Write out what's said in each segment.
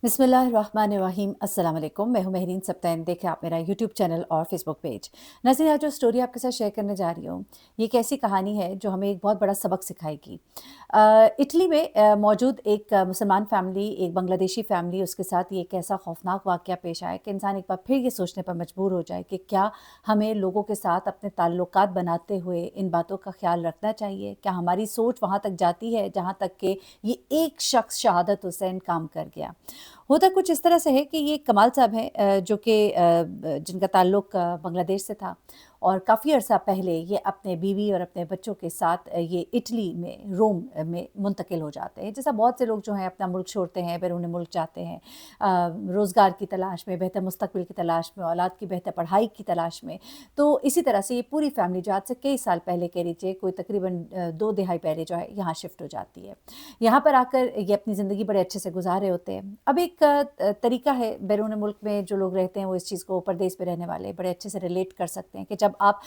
बिस्मिल्लाहिर्रहमानिर्रहीम। अस्सलाम वालेकुम। मैं हूं महरीन सब्तैन। देखें आप मेरा यूट्यूब चैनल और फेसबुक पेज। नाज़रीन, आज जो स्टोरी आपके साथ शेयर करने जा रही हूँ, ये एक ऐसी कहानी है जो हमें एक बहुत बड़ा सबक सिखाएगी। इटली में मौजूद एक मुसलमान फ़ैमिली, एक बांग्लादेशी फ़ैमिली, उसके साथ ये एक ऐसा खौफनाक वाक़या पेश आया कि इंसान एक बार फिर ये सोचने पर मजबूर हो जाए कि क्या हमें लोगों के साथ अपने ताल्लुकात बनाते हुए इन बातों का ख़्याल रखना चाहिए? क्या हमारी सोच वहाँ तक जाती है जहाँ तक कि ये एक शख़्स शहादत हुसैन काम कर गया? होता कुछ इस तरह से है कि ये कमाल साहब हैं, जो कि जिनका ताल्लुक बांग्लादेश से था, और काफ़ी अरसा पहले ये अपने बीवी और अपने बच्चों के साथ ये इटली में, रोम में मुंतकिल हो जाते हैं। जैसा बहुत से लोग जो हैं अपना मुल्क छोड़ते हैं, बैरून मुल्क जाते हैं, रोज़गार की तलाश में, बेहतर मुस्तकबिल की तलाश में, औलाद की बेहतर पढ़ाई की तलाश में। तो इसी तरह से ये पूरी फैमिली जो आज से कई साल पहले कह लीजिए, कोई तकरीबन 2 दिहाई पहले जो है यहाँ शिफ्ट हो जाती है। यहाँ पर आकर ये अपनी ज़िंदगी बड़े अच्छे से गुज़ार रहे होते हैं। अब एक तरीका है, बैरून मुल्क में जो लोग रहते हैं वो इस चीज़ को, परदेश में रहने वाले बड़े अच्छे से रिलेट कर सकते हैं कि जब आप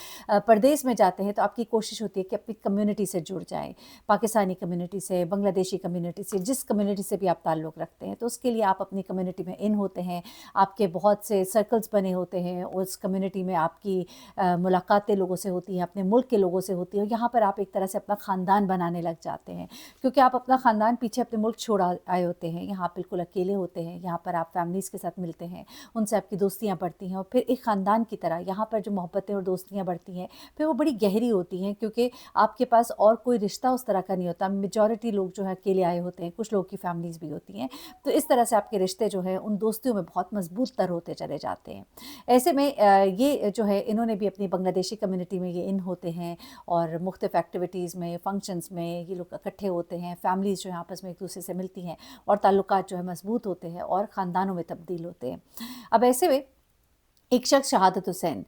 परदेश में जाते हैं तो आपकी कोशिश होती है कि अपनी कम्युनिटी से जुड़ जाएँ, पाकिस्तानी कम्युनिटी से, बांग्लादेशी कम्युनिटी से, जिस कम्युनिटी से भी आप ताल्लुक़ रखते हैं। तो उसके लिए आप अपनी कम्युनिटी में इन होते हैं, आपके बहुत से सर्कल्स बने होते हैं, उस कम्युनिटी में आपकी मुलाकातें लोगों से होती हैं, अपने मुल्क के लोगों से होती हैं, और यहाँ पर आप एक तरह से अपना ख़ानदान बनाने लग जाते हैं। क्योंकि आप अपना ख़ानदान पीछे अपने मुल्क छोड़ आए होते हैं, यहाँ आप बिल्कुल अकेले होते हैं, यहाँ पर आप फैमिलीज़ के साथ मिलते हैं, उनसे आपकी दोस्तियाँ बढ़ती हैं, और फिर एक ख़ानदान की तरह यहाँ पर जो मोहब्बतें और दोस्तियाँ बढ़ती हैं, फिर वो बड़ी गहरी होती हैं, क्योंकि आपके पास और कोई रिश्ता उस तरह का नहीं होता। मेजॉरिटी लोग जो है अकेले आए होते हैं, कुछ लोगों की फैमिलीज़ भी होती हैं। तो इस तरह से आपके रिश्ते जो हैं उन दोस्तियों में बहुत मजबूत तर होते चले जाते हैं। ऐसे में ये जो है, इन्होंने भी अपनी बांग्लादेशी कम्युनिटी में ये इन होते हैं, और मुख्तलिफ़ एक्टिविटीज़ में, फंक्शंस में ये लोग इकट्ठे होते हैं, फैमिलीज़ जो हैं आपस में एक दूसरे से मिलती हैं, और ताल्लुकात जो है मज़बूत होते हैं और ख़ानदानों में तब्दील होते हैं। अब ऐसे में एक शख्स शहादत हुसैन,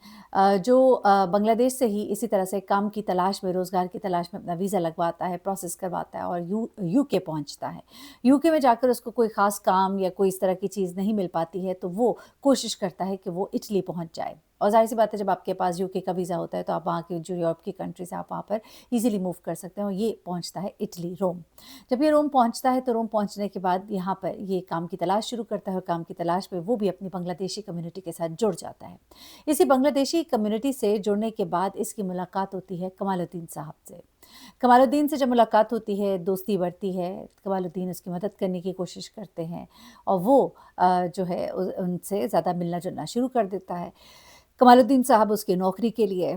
जो बांग्लादेश से ही इसी तरह से काम की तलाश में, रोज़गार की तलाश में अपना वीज़ा लगवाता है, प्रोसेस करवाता है, और यूके पहुंचता है। यूके में जाकर उसको कोई ख़ास काम या कोई इस तरह की चीज़ नहीं मिल पाती है, तो वो कोशिश करता है कि वो इटली पहुंच जाए। और ज़ाहिर सी बात है, जब आपके पास यूके का वीज़ा होता है तो आप वहाँ की जो यूरोप की कंट्रीज़ हैं आप वहाँ पर ईज़िली मूव कर सकते हैं, और ये पहुँचता है इटली, रोम। जब ये रोम पहुँचता है तो रोम पहुँचने के बाद यहाँ पर ये काम की तलाश शुरू करता है, और काम की तलाश में वो भी अपनी बांग्लादेशी कम्युनिटी के साथ जुड़ जाता है। इसी बांग्लादेशी कम्युनिटी से जुड़ने के बाद इसकी मुलाकात होती है कमालुद्दीन साहब से। कमालुद्दीन से जब मुलाकात होती है, दोस्ती बढ़ती है, कमालुद्दीन उसकी मदद करने की कोशिश करते हैं, और वो जो है उनसे ज़्यादा मिलना-जुलना शुरू कर देता है। कमालुद्दीन साहब उसकी नौकरी के लिए,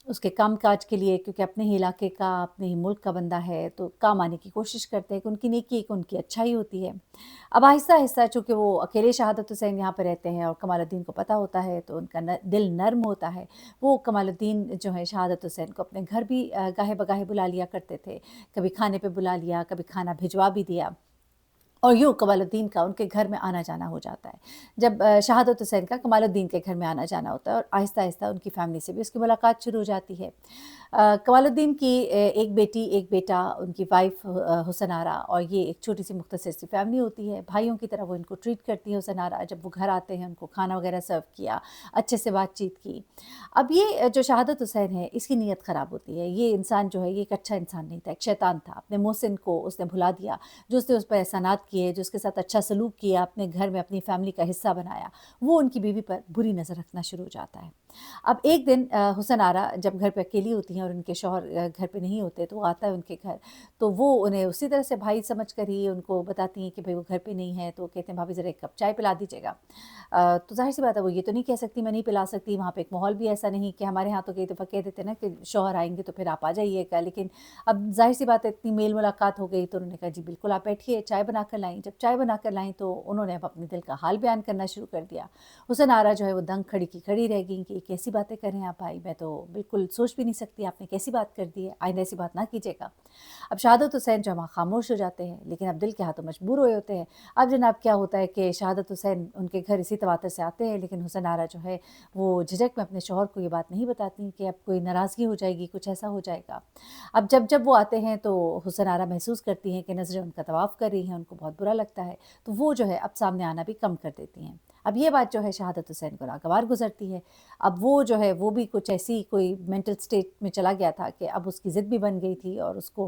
उसके काम-काज के लिए, क्योंकि अपने ही इलाके का, अपने ही मुल्क का बंदा है, तो काम आने की कोशिश करते हैं कि उनकी नेकी एक उनकी अच्छाई होती है। अब आहिस्ता-आहिस्ता चूँकि वो अकेले शहादत हुसैन यहाँ पे रहते हैं और कमालुद्दीन को पता होता है, तो उनका दिल नर्म होता है। वो कमालुद्दीन जो है शहादत हुसैन को अपने घर भी गाहे-बगाहे बुला लिया करते थे। कभी खाने पे बुला लिया, कभी खाना भिजवा भी दिया। और यूँ कमालुद्दीन का उनके घर में आना-जाना हो जाता है। जब शहादत हुसैन का कमालुद्दीन के घर में आना-जाना होता है, और आहिस्ता-आहिस्ता उनकी फ़ैमिली से भी उसकी मुलाकात शुरू हो जाती है। कमालुद्दीन की एक बेटी, एक बेटा, उनकी वाइफ़ हुसन आरा, और ये एक छोटी-सी मुख्तसर सी फ़ैमिली होती है। भाइयों की तरह वो इनको ट्रीट करती है हुसन आरा। जब वो घर आते हैं, उनको खाना वगैरह सर्व किया, अच्छे से बातचीत की। अब ये जो शहादत हुसैन है, इसकी नीयत ख़राब होती है। ये इंसान जो है, ये एक अच्छा इंसान नहीं था, एक शैतान था। अपने मोहसिन को उसने भुला दिया, जो उसने उस पर एहसानात किए, जो उसके साथ अच्छा सलूक किया, अपने घर में अपनी फैमिली का हिस्सा बनाया, वो उनकी बीवी पर बुरी नज़र रखना शुरू हो जाता है। अब एक दिन हुसन आरा जब घर पे अकेली होती हैं और उनके शौहर घर पे नहीं होते, तो वो आता है उनके घर, तो वो उन्हें उसी तरह से भाई समझ कर ही उनको बताती हैं कि भाई वो घर पे नहीं है, तो कहते हैं भाभी ज़रा 1 कप चाय पिला दीजिएगा। तो ज़ाहिर-सी बात है, वो ये तो नहीं कह सकती मैं नहीं पिला सकती, वहाँ पे एक माहौल भी ऐसा नहीं कि हमारे यहाँ तो कई दफ़ा कह देते हैं ना कि शौहर आएँगे तो फिर आप आ जाइएगा, लेकिन अब ज़ाहिर-सी बात है, इतनी मेल मुलाकात हो गई, तो उन्होंने कहा जी बिल्कुल आप बैठिए, चाय बना कर लाईं। जब चाय बना कर लाईं तो उन्होंने अब अपने दिल का हाल बयान करना शुरू कर दिया। हुसन आरा जो है वो दंग खड़ी की खड़ी रह गईं कि ये कैसी बातें कर रहे हैं आप भाई, मैं तो बिल्कुल सोच भी नहीं सकती, आपने कैसी बात कर दी है, आइंदा ऐसी बात ना कीजिएगा। अब शहादत हुसैन जो है वहाँ खामोश हो जाते हैं, लेकिन अब दिल के हाथों मजबूर हुए होते हैं। अब जनाब क्या होता है कि शहादत हुसैन उनके घर इसी तवातर से आते हैं, लेकिन हुसन आरा जो है वो झिझक में अपने शौहर को ये बात नहीं बताती कि अब कोई नाराज़गी हो जाएगी, कुछ ऐसा हो जाएगा। अब जब वो आते हैं तो हुसन आरा महसूस करती हैं कि नज़रें उनका तवाफ़ कर रही हैं, उनको बहुत बुरा लगता है, तो वो जो है अब सामने आना भी कम कर देती हैं। अब ये बात जो है शहादत हुसैन को नागवार गुजरती है। अब वो जो है वो भी कुछ ऐसी कोई मेंटल स्टेट में चला गया था कि अब उसकी ज़िद भी बन गई थी और उसको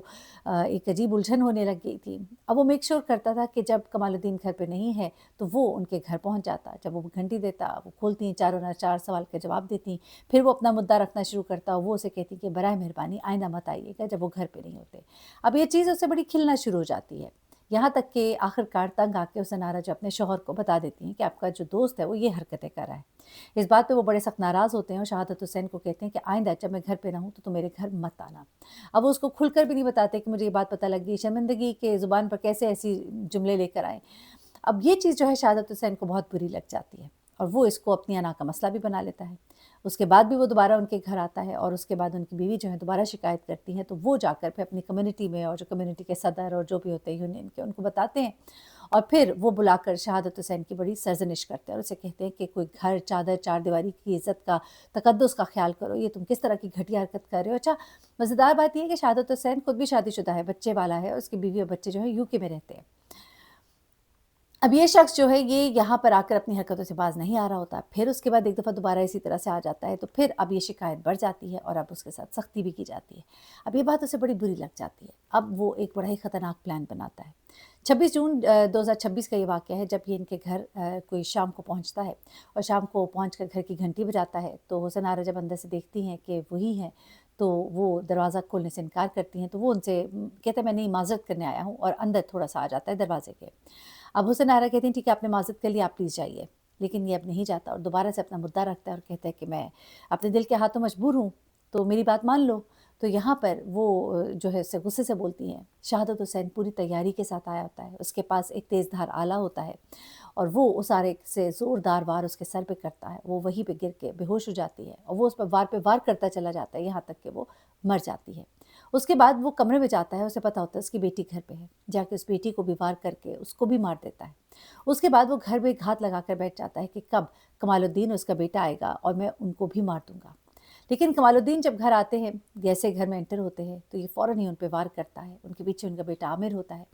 एक अजीब उलझन होने लग गई थी। अब वो मेक श्योर करता था कि जब कमालुद्दीन घर पे नहीं है तो वो उनके घर पहुंच जाता, जब वो घंटी देता वो खोलती, चारों ना चार सवाल के जवाब देती, फिर वो अपना मुद्दा रखना शुरू करता, वो उसे कहती कि बराए मेहरबानी आइंदा मत आइएगा जब वो घर पे नहीं होते। अब ये चीज़ उससे बड़ी खिलना शुरू हो जाती है, यहाँ तक कि आखिरकार तंग आके उसे नारा जो अपने शौहर को बता देती हैं कि आपका जो दोस्त है वो ये हरकतें कर रहा है। इस बात पे वो बड़े सख्त नाराज़ होते हैं और शहादत हुसैन को कहते हैं कि आइंदा जब मैं घर पे ना हूँ तो तुम मेरे घर मत आना। अब वो उसको खुलकर भी नहीं बताते कि मुझे ये बात पता लग गई, शर्मिंदगी के ज़ुबान पर कैसे ऐसी जुमले लेकर आए। अब ये चीज़ जो है शहादत हुसैन को बहुत बुरी लग जाती है और वो इसको अपनी अना का मसला भी बना लेता है। उसके बाद भी वो दोबारा उनके घर आता है और उसके बाद उनकी बीवी जो है दोबारा शिकायत करती है, तो वो जाकर फिर अपनी कम्युनिटी में और जो कम्युनिटी के सदर और जो भी होते हैं यूनियन के, उनको बताते हैं और फिर वो बुलाकर शहादत हुसैन की बड़ी सरज़निश करते हैं और उसे कहते हैं कि कोई घर, चादर, चारदीवारी की इज़्ज़त का, तकद्दुस का ख़्याल करो, ये तुम किस तरह की घटिया हरकत कर रहे हो। अच्छा, मज़ेदार बात ये है कि शहादत हुसैन खुद भी शादीशुदा है, बच्चे वाला है और उसकी बीवी और बच्चे जो हैं यूके में रहते हैं। अब ये शख्स जो है ये यहाँ पर आकर अपनी हरकतों से बाज नहीं आ रहा होता, फिर उसके बाद एक दफ़ा दोबारा इसी तरह से आ जाता है, तो फिर अब ये शिकायत बढ़ जाती है और अब उसके साथ सख्ती भी की जाती है। अब ये बात उसे बड़ी बुरी लग जाती है। अब वो एक बड़ा ही ख़तरनाक प्लान बनाता है। 26 जून 2026 का ये वाक़या है जब ये इनके घर कोई शाम को पहुँचता है और शाम को पहुँचकर घर की घंटी बजाता है, तो हुसैन आरा जब अंदर से देखती हैं कि वही हैं, तो वो दरवाज़ा खोलने से इनकार करती हैं, तो वो उनसे कहते हैं मैं नहीं माज़रत करने आया हूँ और अंदर थोड़ा-सा आ जाता है दरवाज़े के। अब हुसैन आरा कहती हैं ठीक है आपने माज़रत कर ली, आप प्लीज़ जाइए। लेकिन ये अब नहीं जाता और दोबारा से अपना मुद्दा रखता है और कहता है कि मैं अपने दिल के हाथों मजबूर हूँ, तो मेरी बात मान लो। तो यहाँ पर वो जो है उससे गुस्से से बोलती हैं। शहादत हुसैन पूरी तैयारी के साथ आया होता है, उसके पास एक तेज़धार आला होता है और वो उस आरे से ज़ोरदार वार उसके सर पे करता है। वो वहीं पे गिर के बेहोश हो जाती है और वो उस पे वार करता चला जाता है यहाँ तक कि वो मर जाती है। उसके बाद वो कमरे में जाता है, उसे पता होता है उसकी बेटी घर पे है, जाके उस बेटी को भी वार करके उसको भी मार देता है। उसके बाद वो घर में घात लगाकर बैठ जाता है कि कब कमालुद्दीन उसका बेटा आएगा और मैं उनको भी मार दूँगा। लेकिन कमालुद्दीन जब घर आते हैं, जैसे घर में एंटर होते हैं, तो ये फ़ौरन ही उन पे वार करता है। उनके पीछे उनका बेटा आमिर होता है।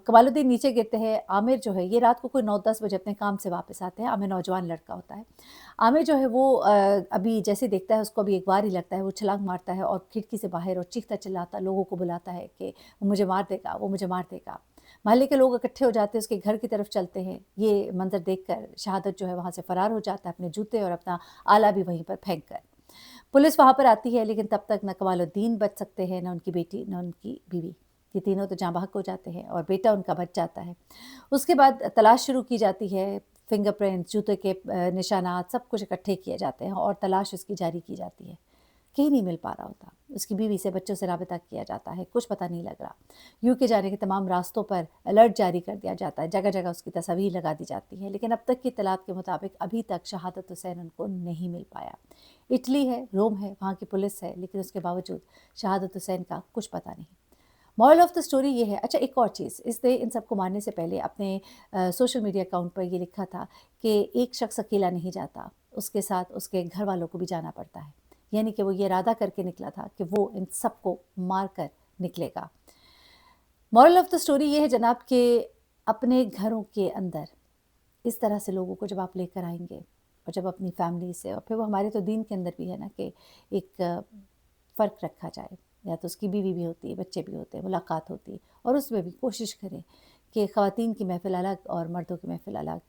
कमालुद्दीन नीचे गिरते हैं, आमिर जो है ये रात को कोई 9-10 बजे अपने काम से वापस आते हैं, आमिर नौजवान लड़का होता है। आमिर जो है वो अभी जैसे देखता है उसको अभी एक बार ही लगता है, वो छलांग मारता है और खिड़की से बाहर और चीखता-चिल्लाता लोगों को बुलाता है कि वो मुझे मार देगा, वो मुझे मार देगा। मोहल्ले के लोग इकट्ठे हो जाते हैं, उसके घर की तरफ चलते हैं। ये मंज़र देखकर शहादत जो है वहाँ से फ़रार हो जाता है, अपने जूते और अपना आला भी वहीं पर फेंक कर। पुलिस वहाँ पर आती है लेकिन तब तक न कमालुद्दीन बच सकते हैं, न उनकी बेटी, न उनकी बीवी। ये तीनों तो जाँ बहक हो जाते हैं और बेटा उनका बच जाता है। उसके बाद तलाश शुरू की जाती है, फिंगरप्रिंट्स, जूते के निशानात सब कुछ इकट्ठे किए जाते हैं और तलाश उसकी जारी की जाती है। कहीं नहीं मिल पा रहा होता। उसकी बीवी से, बच्चों से राबिता किया जाता है, कुछ पता नहीं लग रहा। यूके जाने के तमाम रास्तों पर अलर्ट जारी कर दिया जाता है, जगह-जगह उसकी तस्वीर लगा दी जाती है, लेकिन अब तक की इत्तलात के मुताबिक अभी तक शहादत हुसैन उनको नहीं मिल पाया। इटली है, रोम है, वहाँ की पुलिस है, लेकिन उसके बावजूद शहादत हुसैन का कुछ पता नहीं। मॉरल ऑफ द स्टोरी ये है। अच्छा, एक और चीज़, इसने इन सबको मारने से पहले अपने सोशल मीडिया अकाउंट पर ये लिखा था कि एक शख्स अकेला नहीं जाता, उसके साथ उसके घर वालों को भी जाना पड़ता है। यानी कि वो ये इरादा करके निकला था कि वो इन सबको मार कर निकलेगा। मॉरल ऑफ द स्टोरी ये है जनाब कि अपने घरों के अंदर इस तरह से लोगों को जब आप लेकर आएँगे और जब अपनी फैमिली से, और फिर वो हमारे तो दीन के अंदर भी है ना कि एक फ़र्क रखा जाए, या तो उसकी बीवी भी होती है, बच्चे भी होते हैं, मुलाकात होती है और उसमें भी कोशिश करें कि ख़वातीन की महफ़िल अलग और मर्दों की महफ़िल अलग।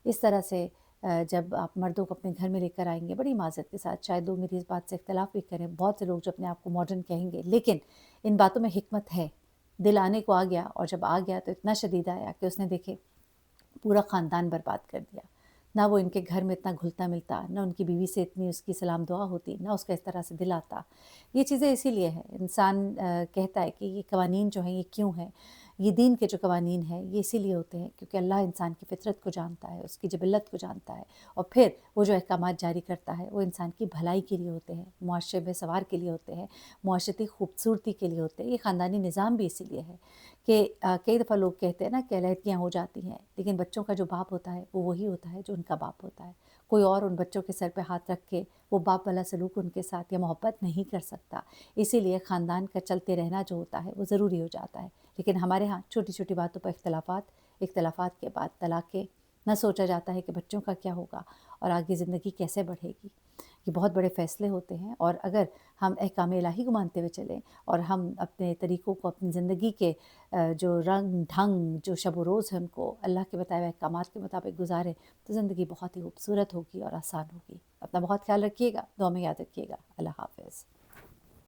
इस तरह से जब आप मर्दों को अपने घर में लेकर आएँगे बड़ी माज़रत के साथ, शायद लोग मेरी इस बात से इख्तिलाफ़ भी करें, बहुत से लोग जो अपने आप को मॉडर्न कहेंगे, लेकिन इन बातों में हिकमत है। दिल आने को आ गया और जब आ गया तो इतना शदीद आया कि उसने देखे पूरा ख़ानदान बर्बाद कर दिया। ना वो इनके घर में इतना घुलता-मिलता, ना उनकी बीवी से इतनी उसकी सलाम दुआ होती, ना उसका इस तरह से दिल आता। ये चीज़ें इसीलिए हैं, इंसान कहता है कि ये कवानीन जो हैं ये क्यों हैं? ये दीन के जो कवानीन हैं ये इसीलिए होते हैं क्योंकि अल्लाह इंसान की फ़ितरत को जानता है, उसकी जिबिल्लत को जानता है और फिर वो जो अहकामात जारी करता है वो इंसान की भलाई के लिए होते हैं, मुआशरे में सवार के लिए होते हैं, मुआशरती खूबसूरती के लिए होते हैं। ये ख़ानदानी निज़ाम भी इसीलिए है कि कई दफ़ा लोग कहते हैं ना कि अलहदगियाँ हो जाती हैं, लेकिन बच्चों का जो बाप होता है वो वही होता है जो उनका बाप होता है। कोई और उन बच्चों के सर पे हाथ रख के वो बाप वाला सलूक उनके साथ या मोहब्बत नहीं कर सकता। इसीलिए ख़ानदान का चलते रहना जो होता है वो ज़रूरी हो जाता है। लेकिन हमारे यहाँ छोटी-छोटी बातों पर इख्तिलाफ़ात, इख्तिलाफ़ात के बाद तलाक़ें, نہ سوچا جاتا ہے کہ بچوں کا کیا ہوگا اور آگے زندگی کیسے بڑھے گی۔ یہ بہت بڑے فیصلے ہوتے ہیں، اور اگر ہم احکام الہی کو مانتے ہوئے چلیں اور ہم اپنے طریقوں کو، اپنی زندگی کے جو رنگ ڈھنگ، جو شب و روز ہے، ان کو اللہ کے بتائے ہوئے احکامات کے مطابق گزاریں تو زندگی بہت ہی خوبصورت ہوگی اور آسان ہوگی۔ اپنا بہت خیال رکھیے گا، دعا میں یاد رکھیے گا۔ اللہ حافظ۔